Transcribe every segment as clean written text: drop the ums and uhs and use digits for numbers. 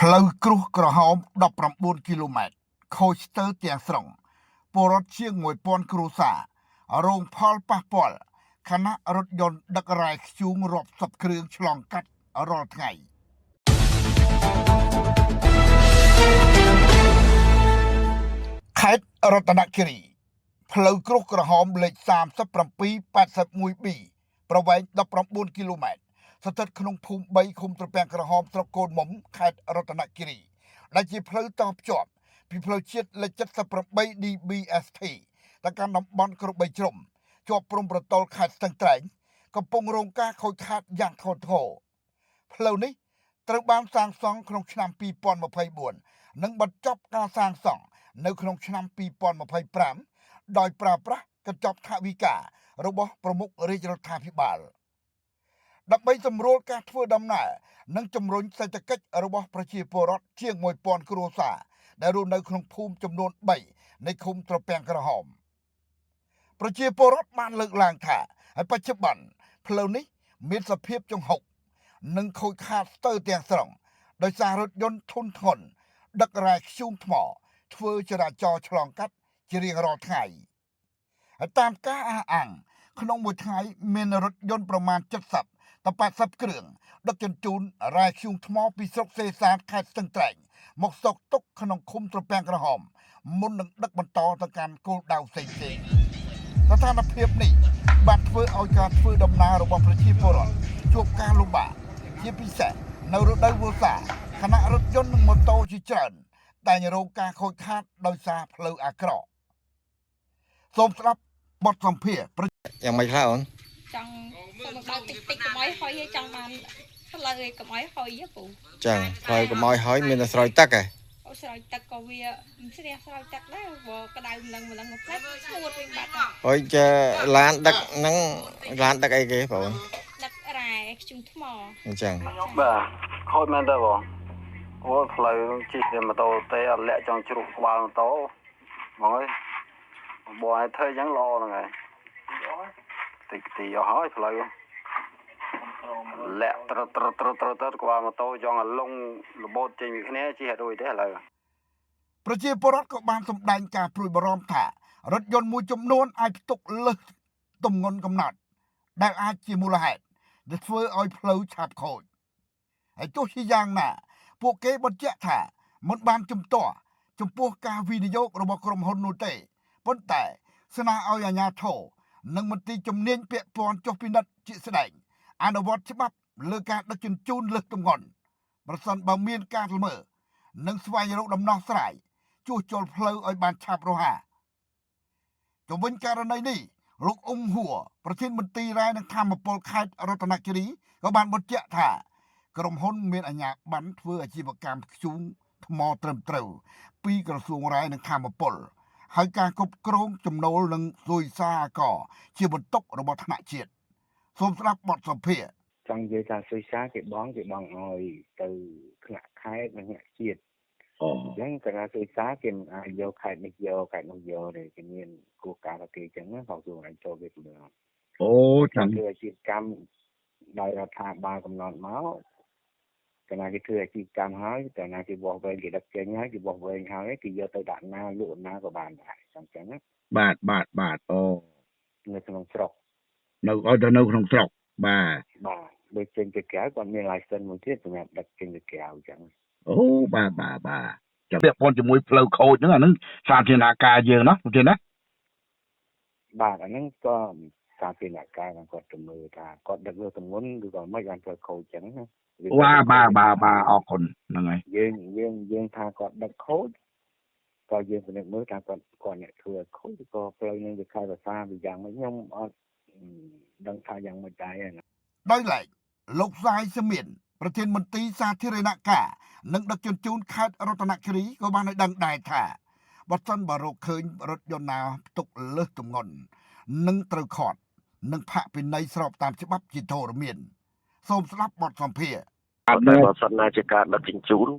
ផ្លូវគ្រួសក្រហម19គីឡូម៉ែត្រខូចស្ទើរទាំងស្រុងពលរដ្ឋជាង1000គ្រួសាររងផលប៉ះពាល់ខណៈរថយន្តដឹករ៉ែធ្យូងរាប់សិបគ្រឿងឆ្លងកាត់រាល់ថ្ងៃខេត្តរតនគិរីផ្លូវគ្រួសក្រហមលេខ3781B ប្រវែង19គីឡូម៉ែត្រស្ថិតក្នុងភូមិ3ឃុំត្រពាំងក្រហមស្រុកកូនមុំខេត្តរតនគិរីដែលជាផ្លូវតភ្ជាប់ពីផ្លូវជាតិលេខ 78DBST ទៅកាន់តំបន់គ្របីជ្រុំជាប់ព្រំប្រទល់ខេត្តស្ទឹងត្រែងកំពុងរងការខូចខាតយ៉ាងធ្ងន់ធ្ងរផ្លូវនេះត្រូវបានសាងសង់ក្នុងឆ្នាំ2024និងបញ្ចប់ការសាងសង់នៅក្នុងឆ្នាំ2025ដោយប្រើប្រាស់កញ្ចប់ថវិការបស់ប្រមុខរាជរដ្ឋាភិបាលដើម្បីសម្រួលការធ្វើដំណើរនិងជំរុញសេដ្ឋកិច្ចរបស់ប្រជាពលរដ្ឋជាង1000គ្រួសារដែលរស់នៅក្នុងភូមិចំនួន3នៃឃុំត្រពាំងក្រហមប្រជាពលរដ្ឋបានលើកឡើងថាបច្ចុប្បន្នផ្លូវនេះមានសភាពចង្ហុកនិងខូចខាតស្ទើរទាំងស្រុងដោយសាររថយន្តធុនធ្ងន់ដឹករ៉ែធ្យូងថ្មធ្វើចរាចរណ៍ឆ្លងកាត់ជារៀងរាល់ថ្ងៃតាមការអះអាងក្នុងមួយថ្ងៃមានរថយន្តប្រមាណ70ទៅ80គ្រឿងដឹកជញ្ជូនរ៉ែធ្យូងថ្មពីស្រុកសេសានខេត្តស្ទឹងត្រែងមកស្តុកទុកក្នុងឃុំត្រពាំងក្រហមមុននឹងដឹកបន្តទៅកាន់គោលដៅផ្សេងៗស្ថានភាពនេះបានធ្វើឲ្យការធ្វើដំណើររបស់ប្រជាពលរដ្ឋជួបការលំបាកជាពិសេសនៅរដូវវស្សាខណៈរថយន្តនិងម៉ូតូជាច្រើនតែរងការខូចខាតដោយសារផ្លូវអាក្រក់សូមស្ដាប់បទសម្ភាសន៍យ៉ាងម៉េចខ្លះអូនចង់សូមដល់តិចកុំឲ្យហុយឲ្យចង់បានផ្លូវឲ្យកុំឲ្យហុយពូចឹងផ្លូវកុំឲ្យហុយមានតែស្រោចទឹកហ៎អូស្រោចទឹកក៏វាមិនស្ទះស្រោចទឹកដែរបើក្តៅម្លឹងមកផ្លែស្ងួតវិញបាត់ហុយចាឡានដឹកហ្នឹងឡានដឹកអីគេបងដឹករ៉ែខ្ជុំថ្មអញ្ចឹងបាទខូចមែនទេបងអូផ្លូវជិះតែម៉ូតូទេអត់លាក់ចង់ជ្រុះក្បាលម៉ូតូបងអើយបងឲ្យធ្វើយ៉ាងល្អហ្នឹងហើយទីយកហើយផ្លូវលាក់ត្រក្បាលម៉ូតូចង់ឲ្យលងរបូតចេញពីគ្នាជិះឲ្យរួចទេឥឡូវប្រជាពលរដ្ឋក៏បានសម្ដែងការព្រួយបារម្ភថារថយន្តមួយចំនួនអាចផ្ទុកលើសទម្ងន់កំណត់ដែលអាចជាមូលហេតុដែលធ្វើឲ្យផ្លូវឆាប់ខូចហើយទោះជាយ៉ាងណាពួកគេបញ្ជាក់ថាមិនបានជំទាស់ចំពោះការវិនិយោគរបស់ក្រុមហ៊ុននោះទេប៉ុន្តែស្នើឲ្យអាជ្ញាធរនិងមន្ត្រីជំនាញពាក់ព័ន្ធចុះពិនិត្យជាក់ស្ដែងអនុវត្តច្បាប់លើការដឹកជញ្ជូនលើសទម្ងន់ប្រសិនបើមានការល្មើសនិងស្វែងរកដំណោះស្រាយជួសជុលផ្លូវឲ្យបានឆាប់រហ័សជំវិញករណីនេះលោកអ៊ុំហួរប្រធានមន្ត្រីរាយនឹងធម្មពលខេត្តរតនគិរីក៏បានបញ្ជាក់ថាក្រុមហ៊ុនមានអាជ្ញាប័ណ្ណធ្វើអាជីវកម្មធ្យូងថ្មត្រឹមត្រូវពីក្រសួងរាយនឹងធម្មពលហើយការគ្រប់គ្រងចំណូលនិងសុយសាអាករជាបន្ទុករបស់ថ្នាក់ជាតិសូមស្ដាប់បទសម្ភាសន៍ចង់និយាយថាសុយសាគេបងឲ្យទៅថ្នាក់ខេត្តនិងថ្នាក់ជាតិអញ្ចឹងកាលណាសុយសាគេមិនអាចយកខេត្តនេះយកខេត្តនោះយកទេគេមានគោលការណ៍គេអញ្ចឹងណាក្រសួងអាចចូលគេទៅអូចាំគឺអាជីវកម្មដោយរដ្ឋាភិបាលកំណត់មកកាលណាគេធ្វើអាជីវកម្មហើយកាលណាគេបោះវែងគេដឹកចេញហើយគេបោះវែងហើយគេយកទៅដាក់ណាលក់ណាក៏បានដែរអញ្ចឹងណាបាទអូនៅក្នុងស្រុកនៅក្នុងស្រុកបាទដូចចេញទៅក្រៅគាត់មាន license មួយទៀតសម្រាប់ដឹកចេញទៅក្រៅអញ្ចឹងអូបាទចាំពាក់ព័ន្ធជាមួយផ្លូវខូចហ្នឹងអាហ្នឹងសាធារណការយើងណាប្រធានណាបាទអាហ្នឹងក៏សាធារណការគាត់ទៅមើលថាគាត់ដឹកលើទម្ងន់ឬក៏មិនបានធ្វើខូចអញ្ចឹងណាបាទអរគុណហ្នឹងហើយយើងថាគាត់ដឹកខូចក៏យើងពិនិត្យមើលថាគាត់អ្នកធ្វើខូចក៏ផ្លូវនឹងវាខែភាសាវាយ៉ាងម៉េចខ្ញុំអត់ដឹងថាយ៉ាងម៉េចដែរដោយឡែកលោកសាយសមានប្រធានមន្ត្រីសាធារណការនិងដឹកជញ្ជូនខេត្តរតនគិរីក៏បានឲ្យដឹងដែរថាបើសិនបើរកឃើញរថយន្តណាផ្ទុកលើសទម្ងន់នឹងត្រូវខាត់និងផាកពិន័យស្របតាមច្បាប់ជាធរមានសូមស្ដាប់បទសម្ភាសន៍តែបើសិនណាជាការដឹកជញ្ជូន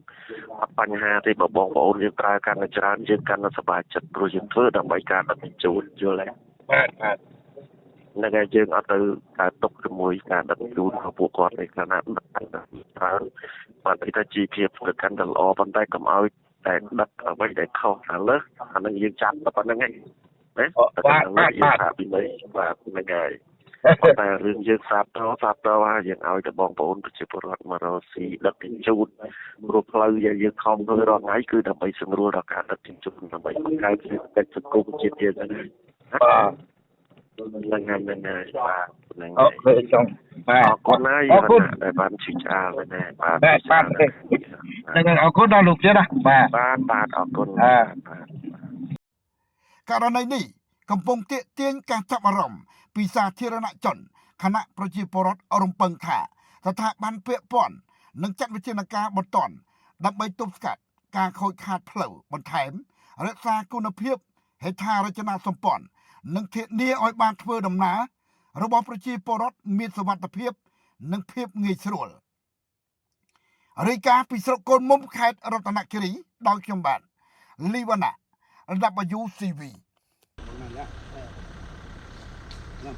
អត់បញ្ហាទេបើបងប្អូនយើងប្រើកាន់តែច្រើនយើងកាន់តែសប្បាយចិត្តព្រោះយើងធ្វើដើម្បីការដឹកជញ្ជូនយល់ទេបាទ នៅតែយើងអត់ទៅកើតទុកជាមួយការដឹកជញ្ជូនរបស់ពួកគាត់ទេខណៈដឹកត្រូវបាទពីថាជីវភាពគឺកាន់តែល្អប៉ុន្តែកុំឲ្យតែដឹកអ្វីដែលខុសខាងលើអានឹងយើងចាំតែប៉ុណ្្នឹងឯងណាបាទពីនេះបាទហ្នឹងហើយតែរឿងយើងសាប់តហើយយើងឲ្យតែបងប្អូនប្រជាពលរដ្ឋមករកស៊ីដឹកជញ្ជូនព្រោះផ្លូវដែលយើងខំធ្វើរាល់ថ្ងៃគឺដើម្បីសម្រួលដល់ការដឹកជញ្ជូនដើម្បីបង្កើតសេដ្ឋកិច្ចសង្គមជាតិយើងហ្នឹងបាទហ្នឹងហើយហ្នឹងហើយបាទហ្នឹងហើយចង់បាទអរគុណហើយអរគុណដែលបានជួយឆ្អាលណាបាទហ្នឹងអរគុណដល់លោកទៀតណាបាទអរគុណករណីនេះកំពុងទាក់ទាញការចាប់អារម្មណ៍ពីសាធារណជនគណៈប្រជាពលរដ្ឋរំពឹងថាស្ថាប័នពាក់ព័ន្ធនឹងចាត់វិធានការបន្ទាន់ដើម្បីទប់ស្កាត់ការខូចខាតផ្លូវបន្ថែមរក្សាគុណភាពហេដ្ឋារចនាសម្ព័ន្ធនិងធានាឲ្យបានធ្វើដំណើររបស់ប្រជាពលរដ្ឋមានសុវត្ថិភាពនិងភាពងាយស្រួលរាយការណ៍ពីស្រុកកូនមុំខេត្តរតនគិរីដោយខ្ញុំបាទលីវ៉ាណា WCV Nah,